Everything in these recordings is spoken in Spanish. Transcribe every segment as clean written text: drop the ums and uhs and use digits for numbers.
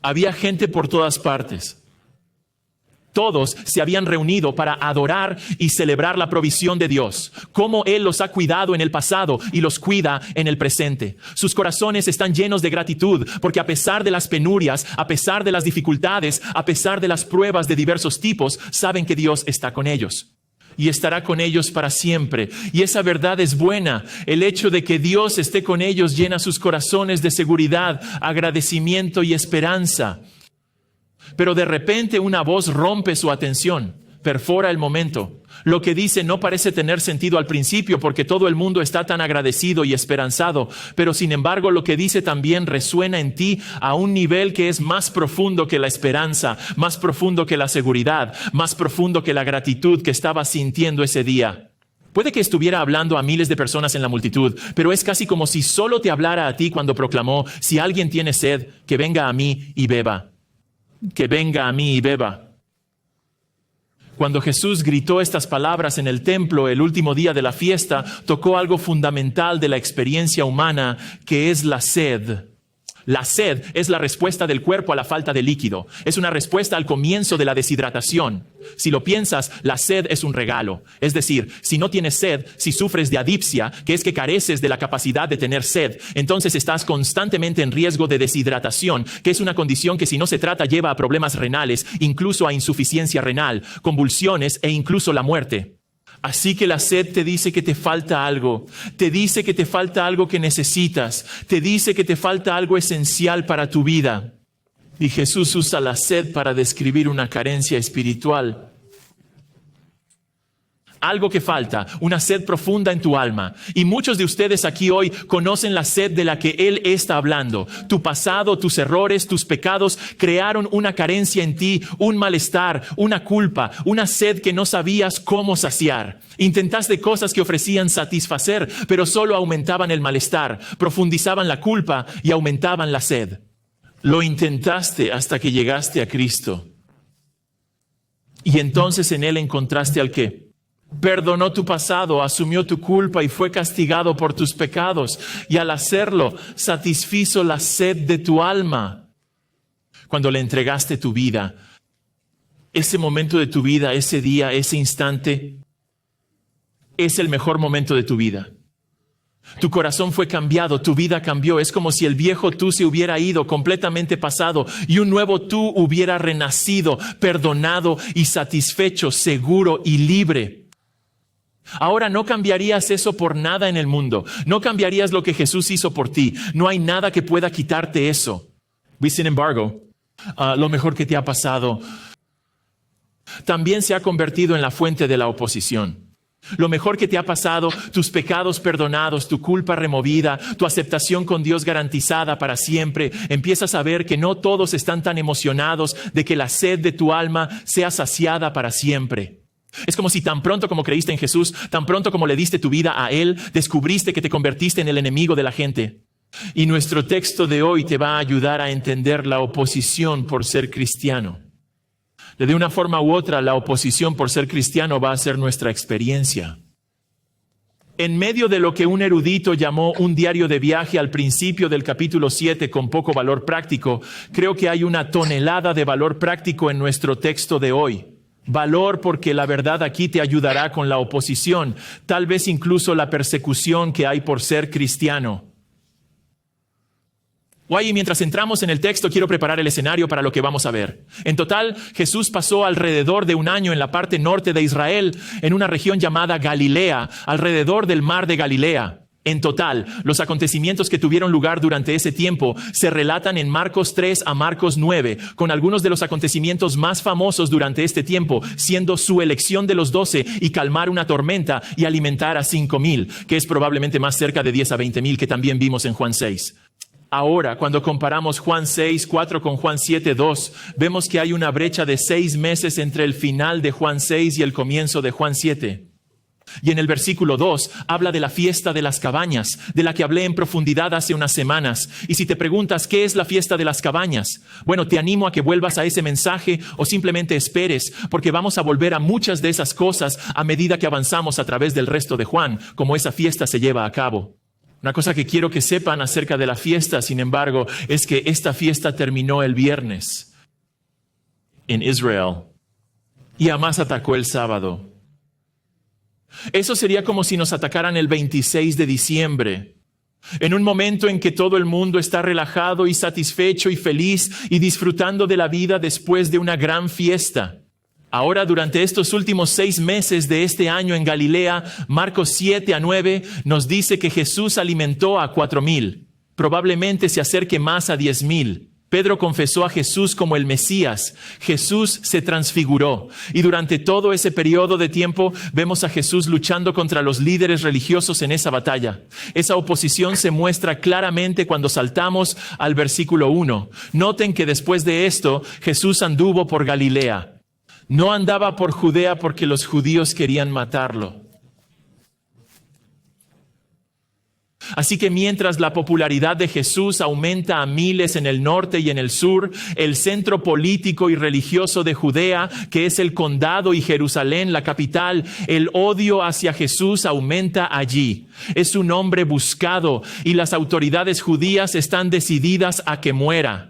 Había gente por todas partes. Todos se habían reunido para adorar y celebrar la provisión de Dios, cómo Él los ha cuidado en el pasado y los cuida en el presente. Sus corazones están llenos de gratitud, porque a pesar de las penurias, a pesar de las dificultades, a pesar de las pruebas de diversos tipos, saben que Dios está con ellos y estará con ellos para siempre. Y esa verdad es buena. El hecho de que Dios esté con ellos llena sus corazones de seguridad, agradecimiento y esperanza. Pero de repente una voz rompe su atención, perfora el momento. Lo que dice no parece tener sentido al principio porque todo el mundo está tan agradecido y esperanzado, pero sin embargo lo que dice también resuena en ti a un nivel que es más profundo que la esperanza, más profundo que la seguridad, más profundo que la gratitud que estabas sintiendo ese día. Puede que estuviera hablando a miles de personas en la multitud, pero es casi como si solo te hablara a ti cuando proclamó: si alguien tiene sed, que venga a mí y beba. Que venga a mí y beba. Cuando Jesús gritó estas palabras en el templo el último día de la fiesta, tocó algo fundamental de la experiencia humana, que es la sed. La sed es la respuesta del cuerpo a la falta de líquido. Es una respuesta al comienzo de la deshidratación. Si lo piensas, la sed es un regalo. Es decir, si no tienes sed, si sufres de adipsia, que es que careces de la capacidad de tener sed, entonces estás constantemente en riesgo de deshidratación, que es una condición que si no se trata lleva a problemas renales, incluso a insuficiencia renal, convulsiones e incluso la muerte. Así que la sed te dice que te falta algo, te dice que te falta algo que necesitas, te dice que te falta algo esencial para tu vida. Y Jesús usa la sed para describir una carencia espiritual. Algo que falta, una sed profunda en tu alma. Y muchos de ustedes aquí hoy conocen la sed de la que Él está hablando. Tu pasado, tus errores, tus pecados crearon una carencia en ti, un malestar, una culpa, una sed que no sabías cómo saciar. Intentaste cosas que ofrecían satisfacer, pero solo aumentaban el malestar, profundizaban la culpa y aumentaban la sed. Lo intentaste hasta que llegaste a Cristo. Y entonces en Él encontraste al que perdonó tu pasado, asumió tu culpa y fue castigado por tus pecados. Y al hacerlo, satisfizo la sed de tu alma. Cuando le entregaste tu vida, ese momento de tu vida, ese día, ese instante, es el mejor momento de tu vida. Tu corazón fue cambiado, tu vida cambió. Es como si el viejo tú se hubiera ido, completamente pasado, y un nuevo tú hubiera renacido, perdonado y satisfecho, seguro y libre. Ahora no cambiarías eso por nada en el mundo. No cambiarías lo que Jesús hizo por ti. No hay nada que pueda quitarte eso. Sin embargo, lo mejor que te ha pasado también se ha convertido en la fuente de la oposición. Lo mejor que te ha pasado, tus pecados perdonados, tu culpa removida, tu aceptación con Dios garantizada para siempre. Empiezas a ver que no todos están tan emocionados de que la sed de tu alma sea saciada para siempre. Es como si tan pronto como creíste en Jesús, tan pronto como le diste tu vida a Él, descubriste que te convertiste en el enemigo de la gente. Y nuestro texto de hoy te va a ayudar a entender la oposición por ser cristiano. De una forma u otra, la oposición por ser cristiano va a ser nuestra experiencia. En medio de lo que un erudito llamó un diario de viaje al principio del capítulo 7 con poco valor práctico, creo que hay una tonelada de valor práctico en nuestro texto de hoy. Valor porque la verdad aquí te ayudará con la oposición, tal vez incluso la persecución que hay por ser cristiano. Y mientras entramos en el texto, quiero preparar el escenario para lo que vamos a ver. En total, Jesús pasó alrededor de un año en la parte norte de Israel, en una región llamada Galilea, alrededor del mar de Galilea. En total, los acontecimientos que tuvieron lugar durante ese tiempo se relatan en Marcos 3 a Marcos 9, con algunos de los acontecimientos más famosos durante este tiempo, siendo su elección de los 12 y calmar una tormenta y alimentar a 5,000, que es probablemente más cerca de 10 a 20,000 que también vimos en Juan 6. Ahora, cuando comparamos Juan 6:4 con Juan 7:2, vemos que hay una brecha de 6 meses entre el final de Juan 6 y el comienzo de Juan 7. Y en el versículo 2 habla de la fiesta de las cabañas, de la que hablé en profundidad hace unas semanas. Y si te preguntas qué es la fiesta de las cabañas, bueno, te animo a que vuelvas a ese mensaje o simplemente esperes, porque vamos a volver a muchas de esas cosas a medida que avanzamos a través del resto de Juan, como esa fiesta se lleva a cabo. Una cosa que quiero que sepan acerca de la fiesta, sin embargo, es que esta fiesta terminó el viernes en Israel y Hamás atacó el sábado. Eso sería como si nos atacaran el 26 de diciembre, en un momento en que todo el mundo está relajado y satisfecho y feliz y disfrutando de la vida después de una gran fiesta. Ahora, durante estos últimos 6 meses de este año en Galilea, Marcos 7-9 nos dice que Jesús alimentó a 4,000. Probablemente se acerque más a 10,000. Pedro confesó a Jesús como el Mesías. Jesús se transfiguró. Y durante todo ese periodo de tiempo vemos a Jesús luchando contra los líderes religiosos en esa batalla. Esa oposición se muestra claramente cuando saltamos al versículo 1. Noten que después de esto, Jesús anduvo por Galilea. No andaba por Judea porque los judíos querían matarlo. Así que mientras la popularidad de Jesús aumenta a miles en el norte y en el sur, el centro político y religioso de Judea, que es el condado y Jerusalén, la capital, el odio hacia Jesús aumenta allí. Es un hombre buscado y las autoridades judías están decididas a que muera.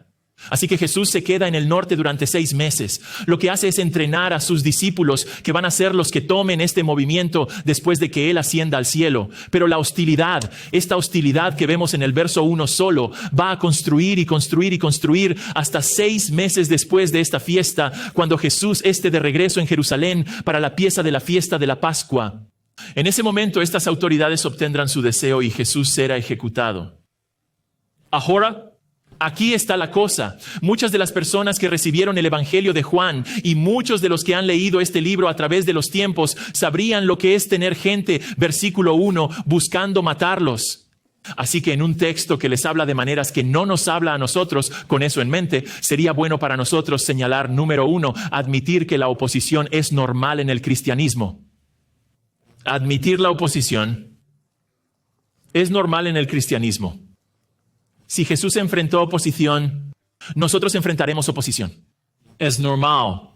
Así que Jesús se queda en el norte durante 6 meses. Lo que hace es entrenar a sus discípulos, que van a ser los que tomen este movimiento después de que Él ascienda al cielo. Pero la hostilidad, esta hostilidad que vemos en el verso 1 solo, va a construir y construir y construir hasta 6 meses después de esta fiesta, cuando Jesús esté de regreso en Jerusalén para la pieza de la fiesta de la Pascua. En ese momento estas autoridades obtendrán su deseo y Jesús será ejecutado. Ahora, aquí está la cosa. Muchas de las personas que recibieron el Evangelio de Juan y muchos de los que han leído este libro a través de los tiempos sabrían lo que es tener gente, versículo 1, buscando matarlos. Así que en un texto que les habla de maneras que no nos habla a nosotros, con eso en mente, sería bueno para nosotros señalar, número 1, admitir que la oposición es normal en el cristianismo. Admitir la oposición es normal en el cristianismo. Si Jesús enfrentó oposición, nosotros enfrentaremos oposición. Es normal.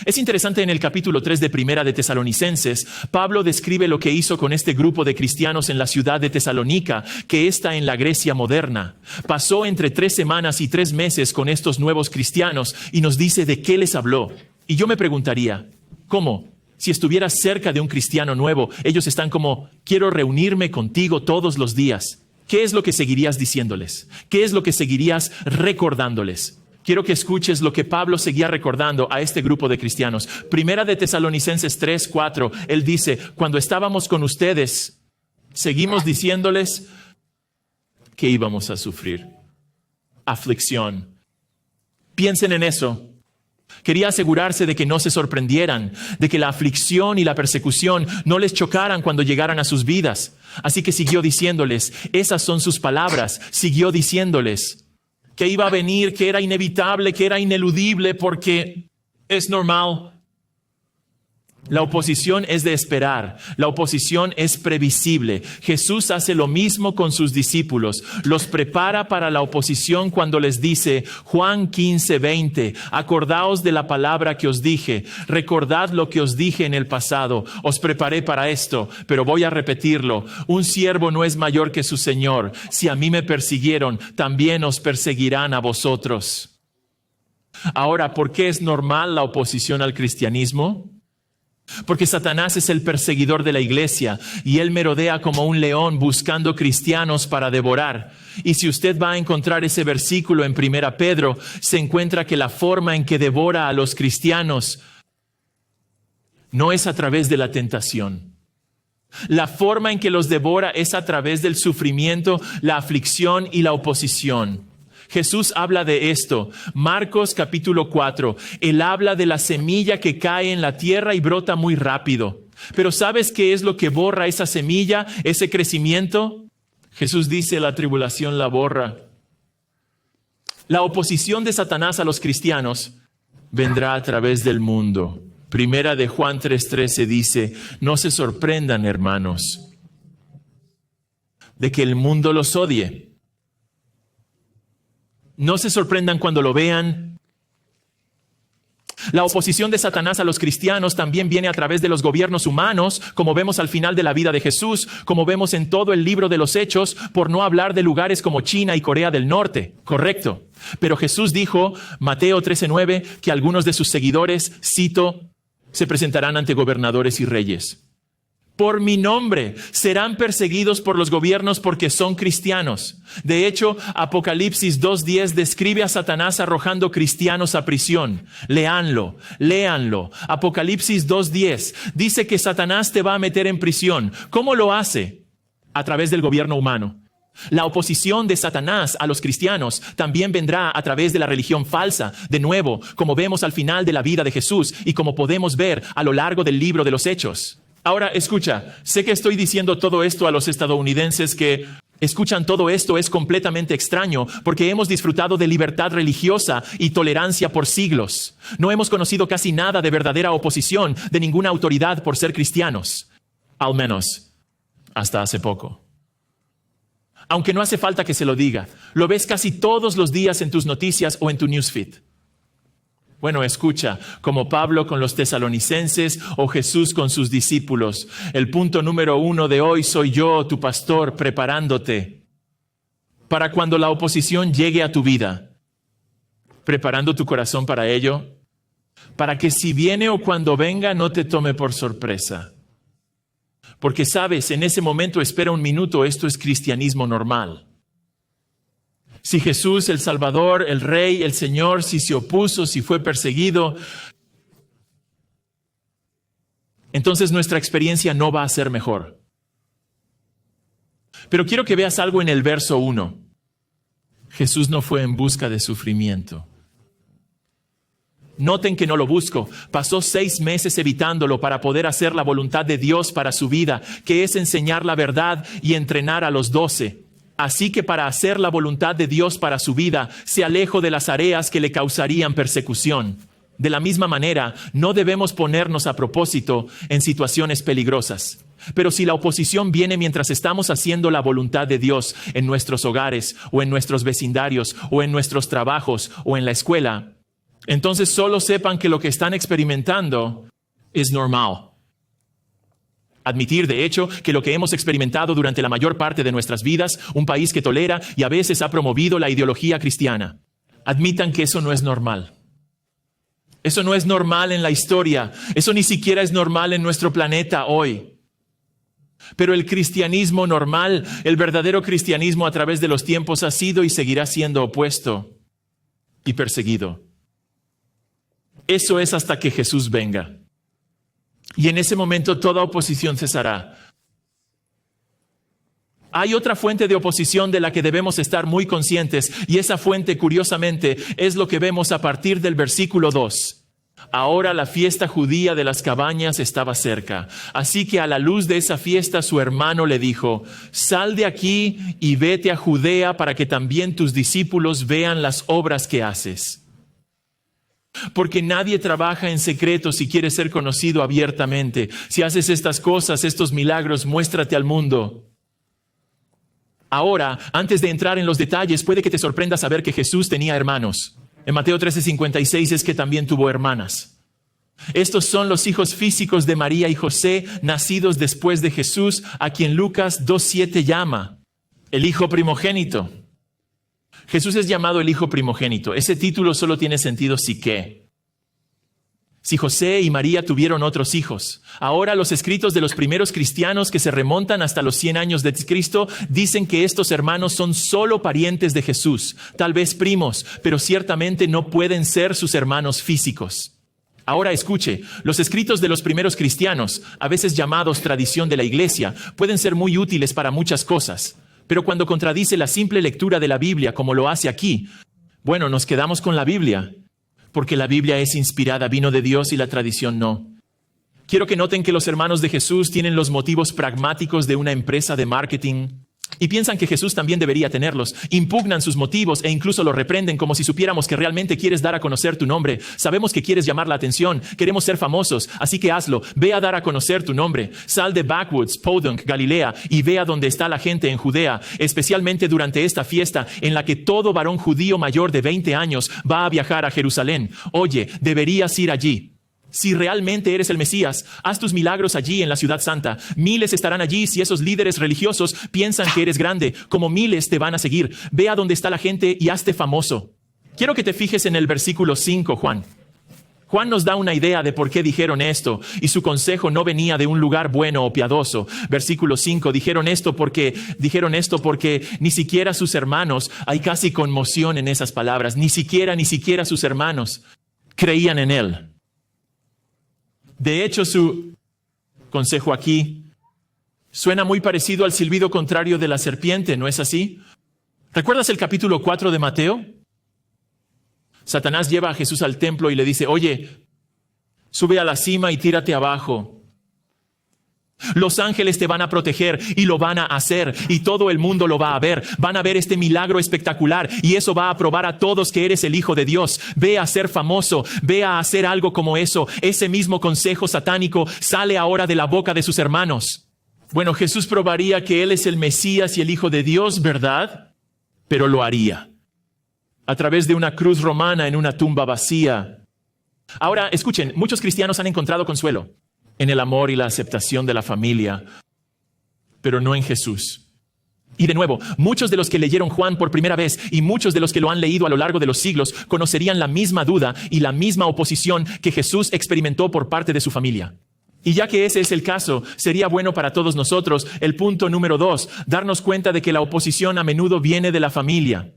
Es interesante, en el capítulo 3 de Primera de Tesalonicenses, Pablo describe lo que hizo con este grupo de cristianos en la ciudad de Tesalónica, que está en la Grecia moderna. Pasó entre 3 semanas y 3 meses con estos nuevos cristianos y nos dice de qué les habló. Y yo me preguntaría, ¿cómo? Si estuvieras cerca de un cristiano nuevo, ellos están como, quiero reunirme contigo todos los días. ¿Qué es lo que seguirías diciéndoles? ¿Qué es lo que seguirías recordándoles? Quiero que escuches lo que Pablo seguía recordando a este grupo de cristianos. Primera de Tesalonicenses 3:4, él dice, cuando estábamos con ustedes, seguimos diciéndoles que íbamos a sufrir aflicción. Piensen en eso. Quería asegurarse de que no se sorprendieran, de que la aflicción y la persecución no les chocaran cuando llegaran a sus vidas. Así que siguió diciéndoles, esas son sus palabras, siguió diciéndoles que iba a venir, que era inevitable, que era ineludible porque es normal. La oposición es de esperar, la oposición es previsible. Jesús hace lo mismo con sus discípulos, los prepara para la oposición cuando les dice, Juan 15:20, acordaos de la palabra que os dije, recordad lo que os dije en el pasado, os preparé para esto, pero voy a repetirlo, un siervo no es mayor que su Señor, si a mí me persiguieron, también os perseguirán a vosotros. Ahora, ¿por qué es normal la oposición al cristianismo? Porque Satanás es el perseguidor de la iglesia y él merodea como un león buscando cristianos para devorar. Y si usted va a encontrar ese versículo en 1 Pedro, se encuentra que la forma en que devora a los cristianos no es a través de la tentación. La forma en que los devora es a través del sufrimiento, la aflicción y la oposición. Jesús habla de esto. Marcos capítulo 4. Él habla de la semilla que cae en la tierra y brota muy rápido. Pero ¿sabes qué es lo que borra esa semilla, ese crecimiento? Jesús dice, la tribulación la borra. La oposición de Satanás a los cristianos vendrá a través del mundo. Primera de Juan 3:13 dice, no se sorprendan, hermanos, de que el mundo los odie. No se sorprendan cuando lo vean. La oposición de Satanás a los cristianos también viene a través de los gobiernos humanos, como vemos al final de la vida de Jesús, como vemos en todo el libro de los Hechos, por no hablar de lugares como China y Corea del Norte. Correcto. Pero Jesús dijo, Mateo 13:9, que algunos de sus seguidores, cito, se presentarán ante gobernadores y reyes. Por mi nombre serán perseguidos por los gobiernos porque son cristianos. De hecho, Apocalipsis 2:10 describe a Satanás arrojando cristianos a prisión. Léanlo. Apocalipsis 2:10 dice que Satanás te va a meter en prisión. ¿Cómo lo hace? A través del gobierno humano. La oposición de Satanás a los cristianos también vendrá a través de la religión falsa, de nuevo, como vemos al final de la vida de Jesús y como podemos ver a lo largo del libro de los Hechos. Ahora, escucha, sé que estoy diciendo todo esto a los estadounidenses que escuchan todo esto es completamente extraño porque hemos disfrutado de libertad religiosa y tolerancia por siglos. No hemos conocido casi nada de verdadera oposición de ninguna autoridad por ser cristianos, al menos hasta hace poco. Aunque no hace falta que se lo diga, lo ves casi todos los días en tus noticias o en tu newsfeed. Bueno, escucha, como Pablo con los tesalonicenses o Jesús con sus discípulos. El punto número 1 de hoy soy yo, tu pastor, preparándote para cuando la oposición llegue a tu vida. Preparando tu corazón para ello, para que si viene o cuando venga no te tome por sorpresa. Porque sabes, en ese momento espera un minuto, esto es cristianismo normal. Si Jesús, el Salvador, el Rey, el Señor, si se opuso, si fue perseguido, entonces nuestra experiencia no va a ser mejor. Pero quiero que veas algo en el verso 1. Jesús no fue en busca de sufrimiento. Noten que no lo busco. Pasó 6 meses evitándolo para poder hacer la voluntad de Dios para su vida, que es enseñar la verdad y entrenar a los 12. Así que para hacer la voluntad de Dios para su vida, se alejó de las áreas que le causarían persecución. De la misma manera, no debemos ponernos a propósito en situaciones peligrosas. Pero si la oposición viene mientras estamos haciendo la voluntad de Dios en nuestros hogares, o en nuestros vecindarios, o en nuestros trabajos, o en la escuela, entonces solo sepan que lo que están experimentando es normal. Admitir, de hecho, que lo que hemos experimentado durante la mayor parte de nuestras vidas, un país que tolera y a veces ha promovido la ideología cristiana. Admitan que eso no es normal. Eso no es normal en la historia. Eso ni siquiera es normal en nuestro planeta hoy. Pero el cristianismo normal, el verdadero cristianismo a través de los tiempos ha sido y seguirá siendo opuesto y perseguido. Eso es hasta que Jesús venga. Y en ese momento toda oposición cesará. Hay otra fuente de oposición de la que debemos estar muy conscientes, y esa fuente, curiosamente, es lo que vemos a partir del versículo 2. Ahora la fiesta judía de las cabañas estaba cerca, así que a la luz de esa fiesta su hermano le dijo, sal de aquí y vete a Judea para que también tus discípulos vean las obras que haces. Porque nadie trabaja en secreto si quiere ser conocido abiertamente. Si haces estas cosas, estos milagros, muéstrate al mundo. Ahora, antes de entrar en los detalles, puede que te sorprenda saber que Jesús tenía hermanos. En Mateo 13:56 es que también tuvo hermanas. Estos son los hijos físicos de María y José, nacidos después de Jesús, a quien Lucas 2:7 llama el hijo primogénito. Jesús es llamado el hijo primogénito. Ese título solo tiene sentido si José y María tuvieron otros hijos. Ahora los escritos de los primeros cristianos que se remontan hasta los 100 años de Cristo dicen que estos hermanos son solo parientes de Jesús, tal vez primos, pero ciertamente no pueden ser sus hermanos físicos. Ahora escuche, los escritos de los primeros cristianos, a veces llamados tradición de la iglesia, pueden ser muy útiles para muchas cosas. Pero cuando contradice la simple lectura de la Biblia como lo hace aquí, bueno, nos quedamos con la Biblia, porque la Biblia es inspirada, vino de Dios y la tradición no. Quiero que noten que los hermanos de Jesús tienen los motivos pragmáticos de una empresa de marketing Y piensan que Jesús también debería tenerlos. Impugnan sus motivos e incluso los reprenden como si supiéramos que realmente quieres dar a conocer tu nombre. Sabemos que quieres llamar la atención, queremos ser famosos, así que hazlo. Ve a dar a conocer tu nombre. Sal de Backwoods, Podunk, Galilea y ve a donde está la gente en Judea, especialmente durante esta fiesta en la que todo varón judío mayor de 20 años va a viajar a Jerusalén. Oye, deberías ir allí. Si realmente eres el Mesías, haz tus milagros allí en la ciudad santa. Miles estarán allí si esos líderes religiosos piensan que eres grande. Como miles te van a seguir. Ve a donde está la gente y hazte famoso. Quiero que te fijes en el versículo 5, Juan. Juan nos da una idea de por qué dijeron esto, y su consejo no venía de un lugar bueno o piadoso. Versículo 5, dijeron esto porque ni siquiera sus hermanos, hay casi conmoción en esas palabras, ni siquiera sus hermanos creían en él. De hecho, su consejo aquí suena muy parecido al silbido contrario de la serpiente, ¿no es así? ¿Recuerdas el capítulo 4 de Mateo? Satanás lleva a Jesús al templo y le dice, oye, sube a la cima y tírate abajo. Los ángeles te van a proteger y lo van a hacer y todo el mundo lo va a ver. Van a ver este milagro espectacular y eso va a probar a todos que eres el Hijo de Dios. Ve a ser famoso, ve a hacer algo como eso. Ese mismo consejo satánico sale ahora de la boca de sus hermanos. Bueno, Jesús probaría que Él es el Mesías y el Hijo de Dios, ¿verdad? Pero lo haría a través de una cruz romana en una tumba vacía. Ahora, escuchen, muchos cristianos han encontrado consuelo en el amor y la aceptación de la familia, pero no en Jesús. Y de nuevo, muchos de los que leyeron Juan por primera vez y muchos de los que lo han leído a lo largo de los siglos conocerían la misma duda y la misma oposición que Jesús experimentó por parte de su familia. Y ya que ese es el caso, sería bueno para todos nosotros el punto número 2, darnos cuenta de que la oposición a menudo viene de la familia.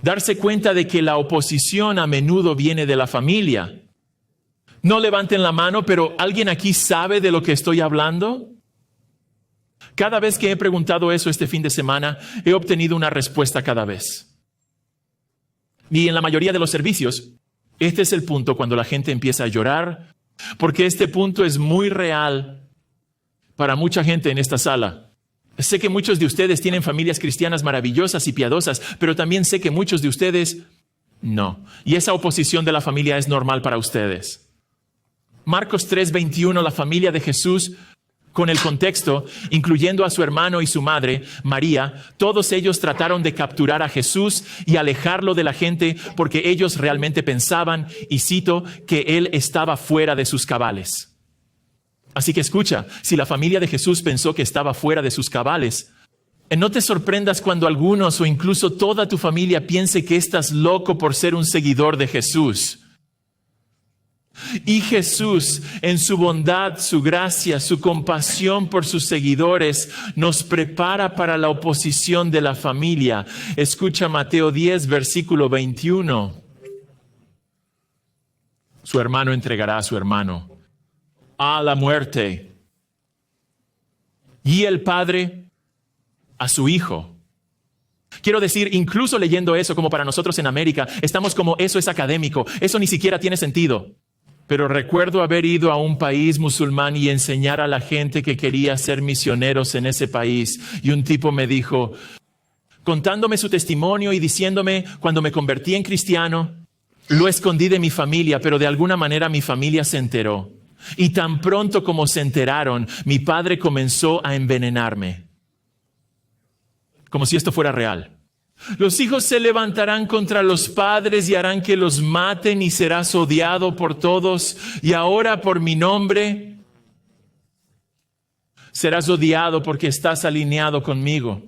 Darse cuenta de que la oposición a menudo viene de la familia. No levanten la mano, pero ¿alguien aquí sabe de lo que estoy hablando? Cada vez que he preguntado eso este fin de semana, he obtenido una respuesta cada vez. Y en la mayoría de los servicios, este es el punto cuando la gente empieza a llorar, porque este punto es muy real para mucha gente en esta sala. Sé que muchos de ustedes tienen familias cristianas maravillosas y piadosas, pero también sé que muchos de ustedes no. Y esa oposición de la familia es normal para ustedes. Marcos 3:21, la familia de Jesús, con el contexto, incluyendo a su hermano y su madre, María, todos ellos trataron de capturar a Jesús y alejarlo de la gente porque ellos realmente pensaban, y cito, que Él estaba fuera de sus cabales. Así que escucha, si la familia de Jesús pensó que estaba fuera de sus cabales, no te sorprendas cuando algunos o incluso toda tu familia piense que estás loco por ser un seguidor de Jesús. Y Jesús, en su bondad, su gracia, su compasión por sus seguidores, nos prepara para la oposición de la familia. Escucha Mateo 10, versículo 21. Su hermano entregará a su hermano a la muerte, y el padre a su hijo. Quiero decir, incluso leyendo eso como para nosotros en América, estamos como, eso es académico, eso ni siquiera tiene sentido. Pero recuerdo haber ido a un país musulmán y enseñar a la gente que quería ser misioneros en ese país. Y un tipo me dijo, contándome su testimonio y diciéndome, cuando me convertí en cristiano, lo escondí de mi familia, pero de alguna manera mi familia se enteró. Y tan pronto como se enteraron, mi padre comenzó a envenenarme. Como si esto fuera real. Los hijos se levantarán contra los padres y harán que los maten y serás odiado por todos. Y ahora por mi nombre serás odiado porque estás alineado conmigo.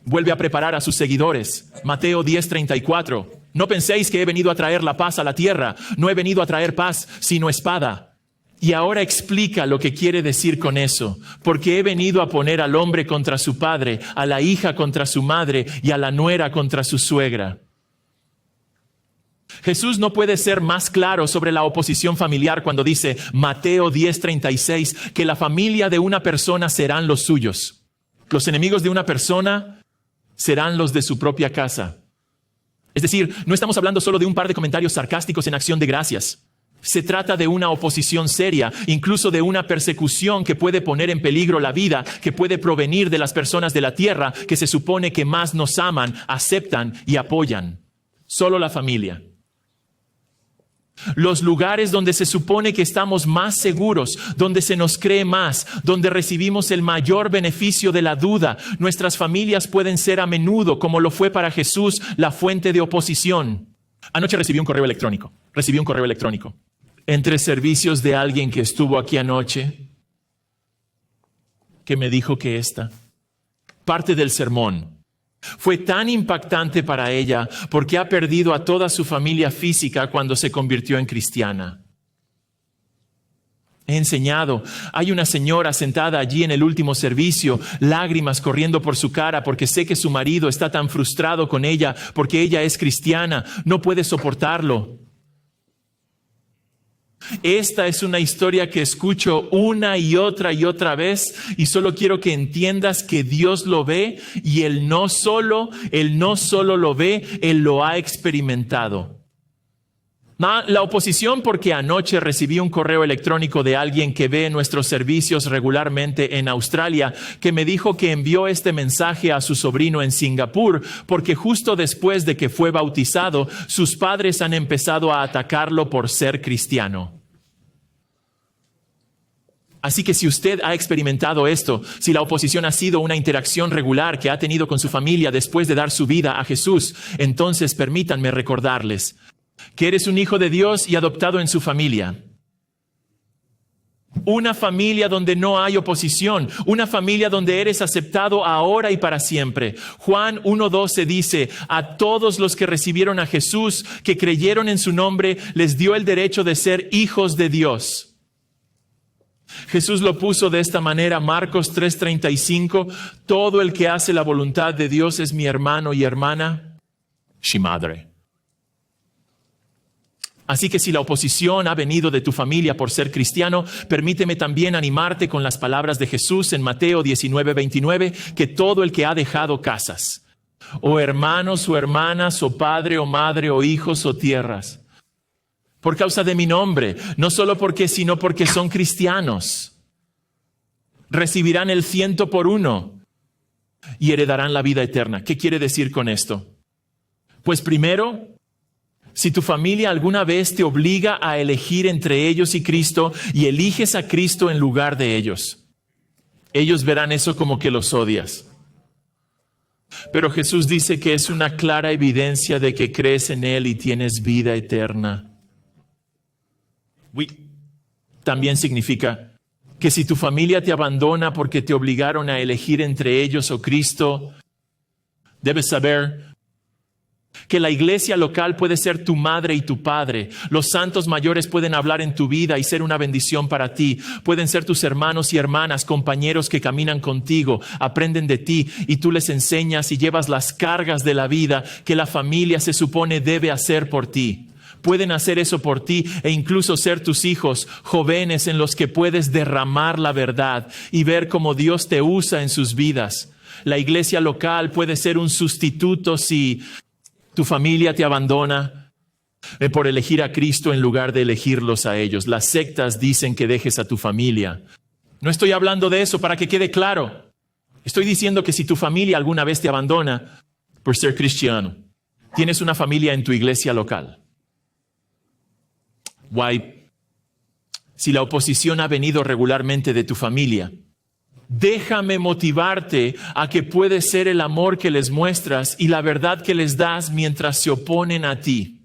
Vuelve a preparar a sus seguidores. Mateo 10:34. No penséis que he venido a traer la paz a la tierra. No he venido a traer paz, sino espada. Y ahora explica lo que quiere decir con eso. Porque he venido a poner al hombre contra su padre, a la hija contra su madre y a la nuera contra su suegra. Jesús no puede ser más claro sobre la oposición familiar cuando dice, Mateo 10:36, que la familia de una persona serán los suyos. Los enemigos de una persona serán los de su propia casa. Es decir, no estamos hablando solo de un par de comentarios sarcásticos en acción de gracias. Se trata de una oposición seria, incluso de una persecución que puede poner en peligro la vida, que puede provenir de las personas de la tierra que se supone que más nos aman, aceptan y apoyan. Solo la familia. Los lugares donde se supone que estamos más seguros, donde se nos cree más, donde recibimos el mayor beneficio de la duda. Nuestras familias pueden ser a menudo, como lo fue para Jesús, la fuente de oposición. Anoche recibí un correo electrónico. Entre servicios de alguien que estuvo aquí anoche, que me dijo que esta parte del sermón fue tan impactante para ella porque ha perdido a toda su familia física cuando se convirtió en cristiana. He enseñado, hay una señora sentada allí en el último servicio, lágrimas corriendo por su cara porque sé que su marido está tan frustrado con ella porque ella es cristiana, no puede soportarlo. Esta es una historia que escucho una y otra vez y solo quiero que entiendas que Dios lo ve y Él no solo lo ve, Él lo ha experimentado. La oposición porque anoche recibí un correo electrónico de alguien que ve nuestros servicios regularmente en Australia, que me dijo que envió este mensaje a su sobrino en Singapur porque justo después de que fue bautizado, sus padres han empezado a atacarlo por ser cristiano. Así que si usted ha experimentado esto, si la oposición ha sido una interacción regular que ha tenido con su familia después de dar su vida a Jesús, entonces permítanme recordarles que eres un hijo de Dios y adoptado en su familia. Una familia donde no hay oposición, una familia donde eres aceptado ahora y para siempre. Juan 1:12 dice, a todos los que recibieron a Jesús, que creyeron en su nombre, les dio el derecho de ser hijos de Dios. Jesús lo puso de esta manera, Marcos 3:35, todo el que hace la voluntad de Dios es mi hermano y hermana, mi madre. Así que si la oposición ha venido de tu familia por ser cristiano, permíteme también animarte con las palabras de Jesús en Mateo 19:29, que todo el que ha dejado casas, o hermanos o hermanas, o padre o madre, o hijos o tierras, por causa de mi nombre, no solo porque, sino porque son cristianos, recibirán el 100 por 1 y heredarán la vida eterna. ¿Qué quiere decir con esto? Pues primero, si tu familia alguna vez te obliga a elegir entre ellos y Cristo y eliges a Cristo en lugar de ellos, ellos verán eso como que los odias. Pero Jesús dice que es una clara evidencia de que crees en Él y tienes vida eterna. También significa que si tu familia te abandona porque te obligaron a elegir entre ellos o Cristo, debes saber que la iglesia local puede ser tu madre y tu padre. Los santos mayores pueden hablar en tu vida y ser una bendición para ti. Pueden ser tus hermanos y hermanas, compañeros que caminan contigo, aprenden de ti y tú les enseñas y llevas las cargas de la vida que la familia se supone debe hacer por ti. Pueden hacer eso por ti e incluso ser tus hijos, jóvenes en los que puedes derramar la verdad y ver cómo Dios te usa en sus vidas. La iglesia local puede ser un sustituto si tu familia te abandona por elegir a Cristo en lugar de elegirlos a ellos. Las sectas dicen que dejes a tu familia. No estoy hablando de eso, para que quede claro. Estoy diciendo que si tu familia alguna vez te abandona por ser cristiano, tienes una familia en tu iglesia local. Si la oposición ha venido regularmente de tu familia, déjame motivarte a que puede ser el amor que les muestras y la verdad que les das mientras se oponen a ti.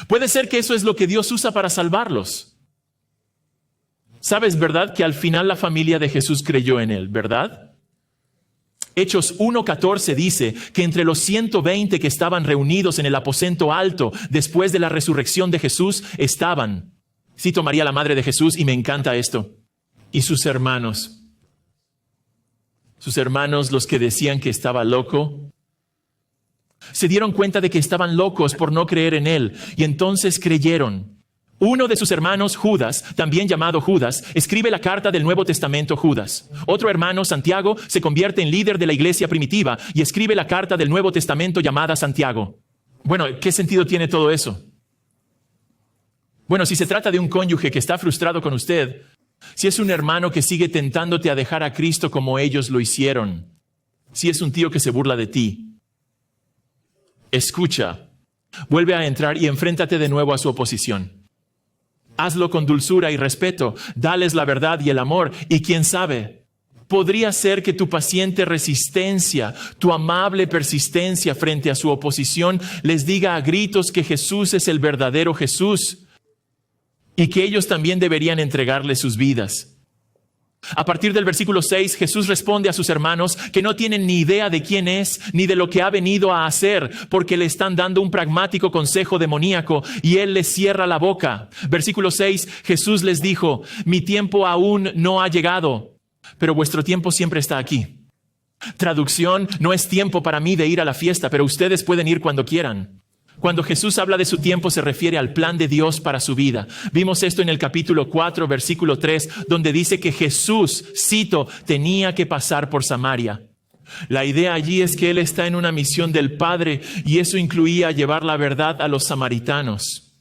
Puede ser que eso es lo que Dios usa para salvarlos. Sabes, ¿verdad? Que al final la familia de Jesús creyó en Él, ¿verdad? Hechos 1:14 dice que entre los 120 que estaban reunidos en el aposento alto después de la resurrección de Jesús estaban, cito María la madre de Jesús y me encanta esto, y sus hermanos. Sus hermanos, los que decían que estaba loco, se dieron cuenta de que estaban locos por no creer en Él y entonces creyeron. Uno de sus hermanos, Judas, también llamado Judas, escribe la carta del Nuevo Testamento Judas. Otro hermano, Santiago, se convierte en líder de la iglesia primitiva y escribe la carta del Nuevo Testamento llamada Santiago. Bueno, ¿qué sentido tiene todo eso? Bueno, si se trata de un cónyuge que está frustrado con usted, si es un hermano que sigue tentándote a dejar a Cristo como ellos lo hicieron, si es un tío que se burla de ti, escucha, vuelve a entrar y enfréntate de nuevo a su oposición. Hazlo con dulzura y respeto, dales la verdad y el amor, y quién sabe, podría ser que tu paciente resistencia, tu amable persistencia frente a su oposición les diga a gritos que Jesús es el verdadero Jesús y que ellos también deberían entregarle sus vidas. A partir del versículo 6, Jesús responde a sus hermanos que no tienen ni idea de quién es ni de lo que ha venido a hacer, porque le están dando un pragmático consejo demoníaco y Él les cierra la boca. Versículo 6, Jesús les dijo: mi tiempo aún no ha llegado, pero vuestro tiempo siempre está aquí. Traducción: no es tiempo para mí de ir a la fiesta, pero ustedes pueden ir cuando quieran. Cuando Jesús habla de su tiempo, se refiere al plan de Dios para su vida. Vimos esto en el capítulo 4, versículo 3, donde dice que Jesús, cito, tenía que pasar por Samaria. La idea allí es que Él está en una misión del Padre y eso incluía llevar la verdad a los samaritanos.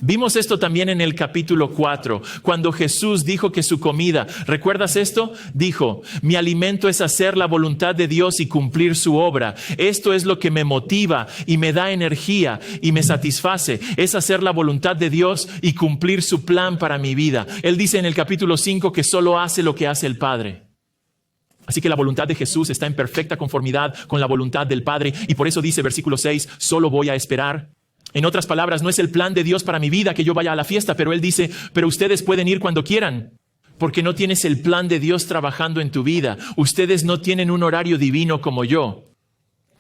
Vimos esto también en el capítulo 4, cuando Jesús dijo que su comida, ¿recuerdas esto? Dijo: mi alimento es hacer la voluntad de Dios y cumplir su obra. Esto es lo que me motiva y me da energía y me satisface. Es hacer la voluntad de Dios y cumplir su plan para mi vida. Él dice en el capítulo 5 que solo hace lo que hace el Padre. Así que la voluntad de Jesús está en perfecta conformidad con la voluntad del Padre y por eso dice versículo 6, solo voy a esperar. En otras palabras, no es el plan de Dios para mi vida que yo vaya a la fiesta, pero Él dice, pero ustedes pueden ir cuando quieran, porque no tienes el plan de Dios trabajando en tu vida. Ustedes no tienen un horario divino como yo.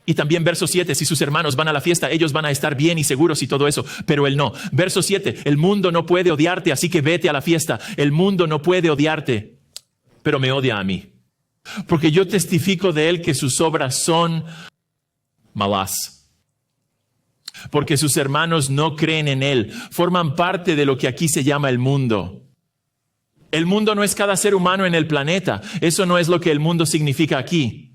Y también verso 7, si sus hermanos van a la fiesta, ellos van a estar bien y seguros y todo eso, pero Él no. Verso 7, el mundo no puede odiarte, así que vete a la fiesta. El mundo no puede odiarte, pero me odia a mí, porque yo testifico de Él que sus obras son malas. Porque sus hermanos no creen en Él, forman parte de lo que aquí se llama el mundo. El mundo no es cada ser humano en el planeta, eso no es lo que el mundo significa aquí.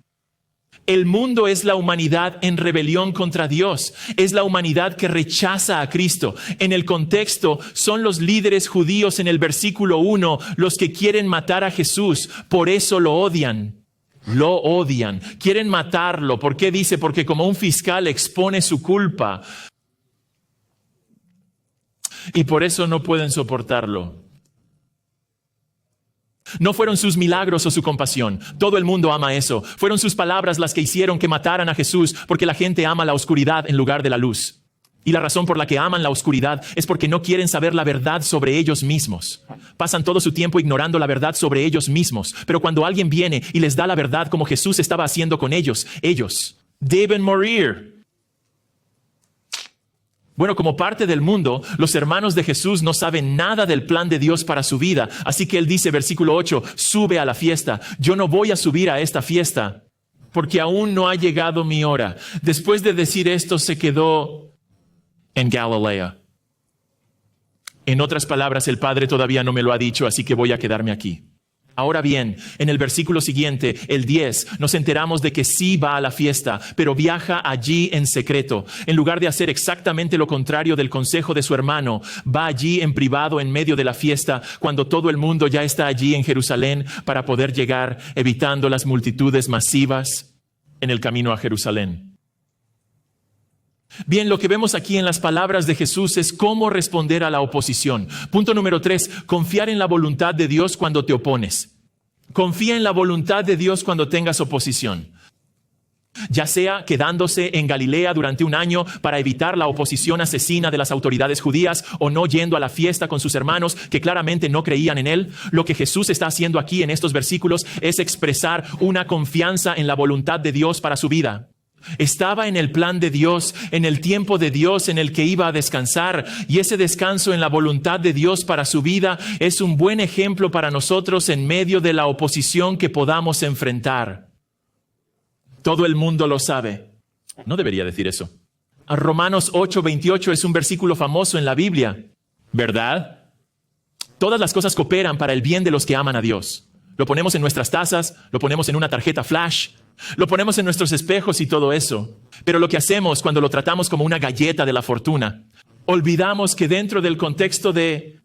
El mundo es la humanidad en rebelión contra Dios, es la humanidad que rechaza a Cristo. En el contexto, son los líderes judíos en el versículo 1 los que quieren matar a Jesús, por eso lo odian. Lo odian, quieren matarlo. ¿Por qué dice? Porque como un fiscal expone su culpa. Y por eso no pueden soportarlo. No fueron sus milagros o su compasión. Todo el mundo ama eso. Fueron sus palabras las que hicieron que mataran a Jesús, porque la gente ama la oscuridad en lugar de la luz. Y la razón por la que aman la oscuridad es porque no quieren saber la verdad sobre ellos mismos. Pasan todo su tiempo ignorando la verdad sobre ellos mismos. Pero cuando alguien viene y les da la verdad como Jesús estaba haciendo con ellos deben morir. Bueno, como parte del mundo, los hermanos de Jesús no saben nada del plan de Dios para su vida. Así que Él dice, versículo 8, sube a la fiesta. Yo no voy a subir a esta fiesta porque aún no ha llegado mi hora. Después de decir esto, se quedó en Galilea. En otras palabras, el Padre todavía no me lo ha dicho, así que voy a quedarme aquí. Ahora bien, en el versículo siguiente, el 10, nos enteramos de que sí va a la fiesta, pero viaja allí en secreto. En lugar de hacer exactamente lo contrario del consejo de su hermano, va allí en privado en medio de la fiesta, cuando todo el mundo ya está allí en Jerusalén para poder llegar, evitando las multitudes masivas en el camino a Jerusalén. Bien, lo que vemos aquí en las palabras de Jesús es cómo responder a la oposición. Punto número 3, confiar en la voluntad de Dios cuando te opones. Confía en la voluntad de Dios cuando tengas oposición. Ya sea quedándose en Galilea durante un año para evitar la oposición asesina de las autoridades judías o no yendo a la fiesta con sus hermanos que claramente no creían en Él. Lo que Jesús está haciendo aquí en estos versículos es expresar una confianza en la voluntad de Dios para su vida. Estaba en el plan de Dios, en el tiempo de Dios en el que iba a descansar, y ese descanso en la voluntad de Dios para su vida es un buen ejemplo para nosotros en medio de la oposición que podamos enfrentar. Todo el mundo lo sabe. No debería decir eso. Romanos 8:28 es un versículo famoso en la Biblia, ¿verdad? Todas las cosas cooperan para el bien de los que aman a Dios. Lo ponemos en nuestras tazas, lo ponemos en una tarjeta flash, lo ponemos en nuestros espejos y todo eso. Pero lo que hacemos cuando lo tratamos como una galleta de la fortuna, Olvidamos que dentro del contexto de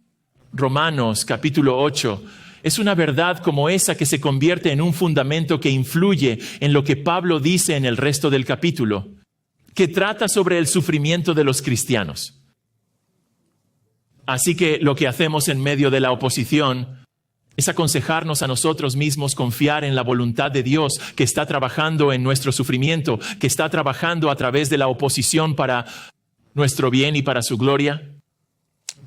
Romanos capítulo 8, es una verdad como esa que se convierte en un fundamento que influye en lo que Pablo dice en el resto del capítulo, que trata sobre el sufrimiento de los cristianos. Así que lo que hacemos en medio de la oposición es aconsejarnos a nosotros mismos confiar en la voluntad de Dios que está trabajando en nuestro sufrimiento, que está trabajando a través de la oposición para nuestro bien y para su gloria.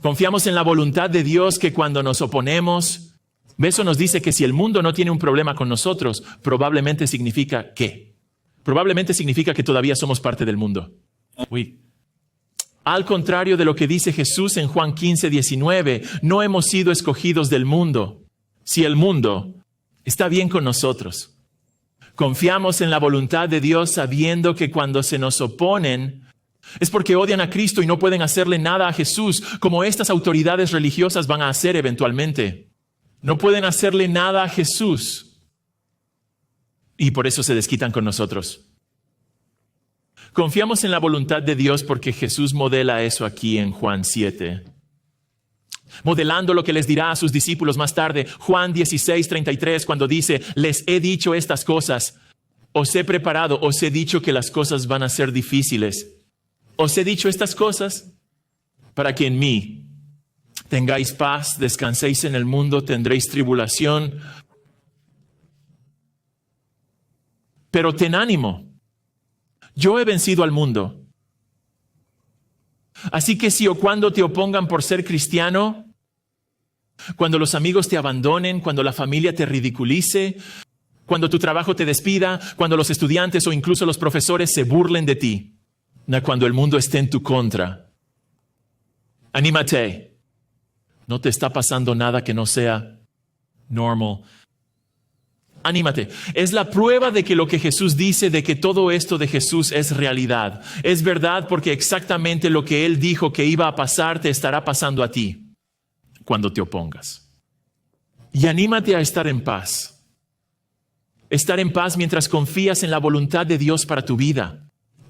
Confiamos en la voluntad de Dios que cuando nos oponemos, eso nos dice que si el mundo no tiene un problema con nosotros, probablemente significa ¿qué? Probablemente significa que todavía somos parte del mundo. Al contrario de lo que dice Jesús en Juan 15:19, no hemos sido escogidos del mundo, si el mundo está bien con nosotros. Confiamos en la voluntad de Dios sabiendo que cuando se nos oponen, es porque odian a Cristo y no pueden hacerle nada a Jesús, como estas autoridades religiosas van a hacer eventualmente. No pueden hacerle nada a Jesús y por eso se desquitan con nosotros. Confiamos en la voluntad de Dios porque Jesús modela eso aquí en Juan 7. Modelando lo que les dirá a sus discípulos más tarde, Juan 16:33, cuando dice, les he dicho estas cosas, os he preparado, os he dicho que las cosas van a ser difíciles. Os he dicho estas cosas para que en mí tengáis paz, descanséis en el mundo, tendréis tribulación. Pero ten ánimo, yo he vencido al mundo. Así que si o cuando te opongan por ser cristiano, cuando los amigos te abandonen, cuando la familia te ridiculice, cuando tu trabajo te despida, cuando los estudiantes o incluso los profesores se burlen de ti, cuando el mundo esté en tu contra, anímate. No te está pasando nada que no sea normal. Anímate. Es la prueba de que lo que Jesús dice, de que todo esto de Jesús es realidad. Es verdad porque exactamente lo que Él dijo que iba a pasar te estará pasando a ti cuando te opongas. Y anímate a estar en paz. Estar en paz mientras confías en la voluntad de Dios para tu vida.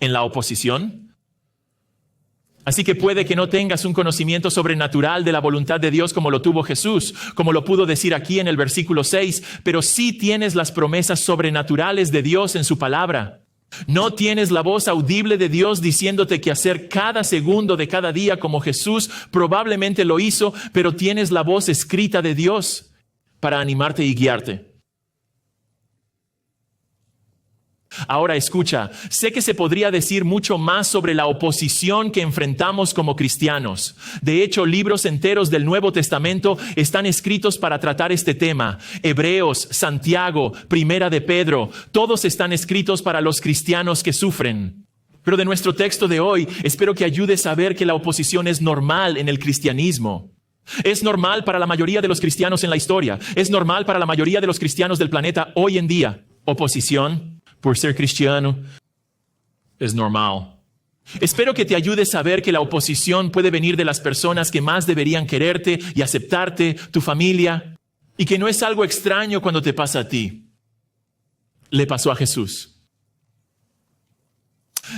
En la oposición. Así que puede que no tengas un conocimiento sobrenatural de la voluntad de Dios como lo tuvo Jesús, como lo pudo decir aquí en el versículo 6, pero sí tienes las promesas sobrenaturales de Dios en su palabra. No tienes la voz audible de Dios diciéndote qué hacer cada segundo de cada día como Jesús probablemente lo hizo, pero tienes la voz escrita de Dios para animarte y guiarte. Ahora escucha, sé que se podría decir mucho más sobre la oposición que enfrentamos como cristianos. De hecho, libros enteros del Nuevo Testamento están escritos para tratar este tema. Hebreos, Santiago, Primera de Pedro, todos están escritos para los cristianos que sufren. Pero de nuestro texto de hoy, espero que ayudes a ver que la oposición es normal en el cristianismo. Es normal para la mayoría de los cristianos en la historia. Es normal para la mayoría de los cristianos del planeta hoy en día. Oposición. Por ser cristiano, es normal. Espero que te ayude a saber que la oposición puede venir de las personas que más deberían quererte y aceptarte, tu familia, y que no es algo extraño cuando te pasa a ti. Le pasó a Jesús.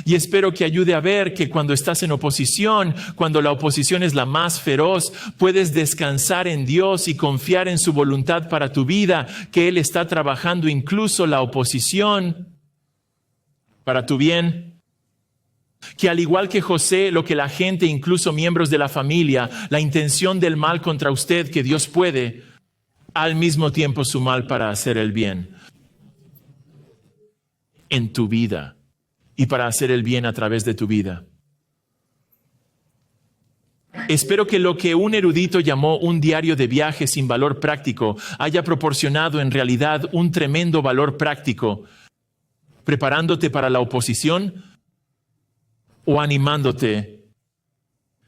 Y espero que ayude a ver que cuando estás en oposición, cuando la oposición es la más feroz, puedes descansar en Dios y confiar en su voluntad para tu vida, que Él está trabajando incluso la oposición para tu bien. Que al igual que José, lo que la gente, incluso miembros de la familia, la intención del mal contra usted que Dios puede, al mismo tiempo su mal para hacer el bien en tu vida. Y para hacer el bien a través de tu vida. Espero que lo que un erudito llamó un diario de viaje sin valor práctico haya proporcionado en realidad un tremendo valor práctico, preparándote para la oposición o animándote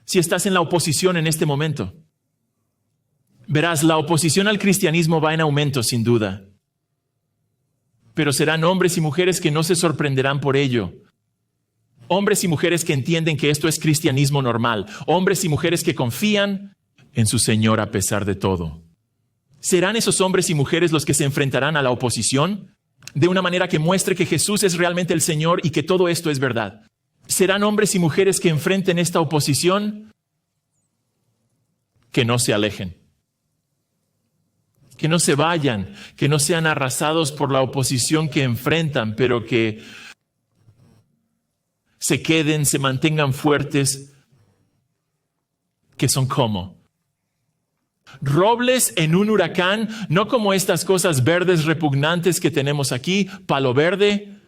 si estás en la oposición en este momento. Verás, la oposición al cristianismo va en aumento sin duda. Pero serán hombres y mujeres que no se sorprenderán por ello. Hombres y mujeres que entienden que esto es cristianismo normal. Hombres y mujeres que confían en su Señor a pesar de todo. ¿Serán esos hombres y mujeres los que se enfrentarán a la oposición? De una manera que muestre que Jesús es realmente el Señor y que todo esto es verdad. ¿Serán hombres y mujeres que enfrenten esta oposición? Que no se alejen. Que no se vayan, que no sean arrasados por la oposición que enfrentan, pero que se queden, se mantengan fuertes, que son como robles en un huracán, no como estas cosas verdes repugnantes que tenemos aquí, palo verde,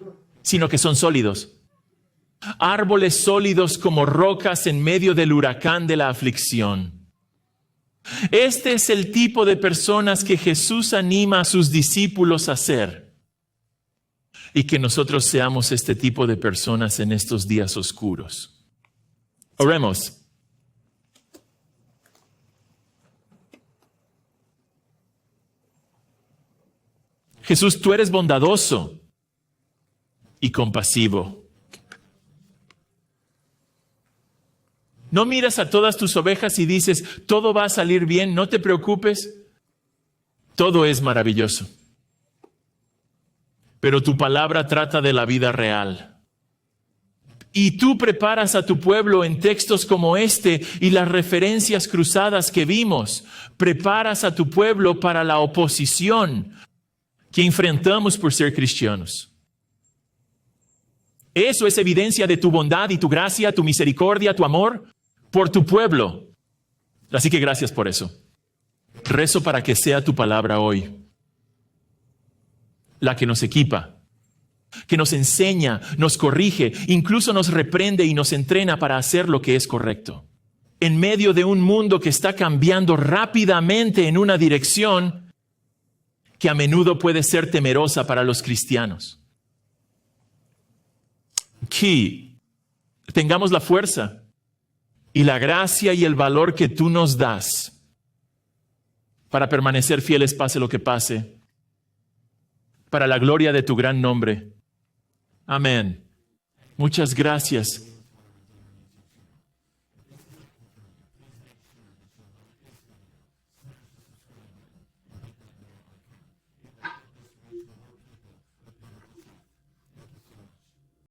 sino que son sólidos. Árboles sólidos como rocas en medio del huracán de la aflicción. Este es el tipo de personas que Jesús anima a sus discípulos a ser. Y que nosotros seamos este tipo de personas en estos días oscuros. Oremos. Jesús, tú eres bondadoso y compasivo. No miras a todas tus ovejas y dices, todo va a salir bien, no te preocupes. Todo es maravilloso. Pero tu palabra trata de la vida real. Y tú preparas a tu pueblo en textos como este y las referencias cruzadas que vimos. Preparas a tu pueblo para la oposición que enfrentamos por ser cristianos. Eso es evidencia de tu bondad y tu gracia, tu misericordia, tu amor por tu pueblo. Así que gracias por eso. Rezo para que sea tu palabra hoy la que nos equipa, que nos enseña, nos corrige, incluso nos reprende y nos entrena para hacer lo que es correcto. En medio de un mundo que está cambiando rápidamente en una dirección que a menudo puede ser temerosa para los cristianos. Que tengamos la fuerza y la gracia y el valor que tú nos das para permanecer fieles pase lo que pase, para la gloria de tu gran nombre. Amén. Muchas gracias.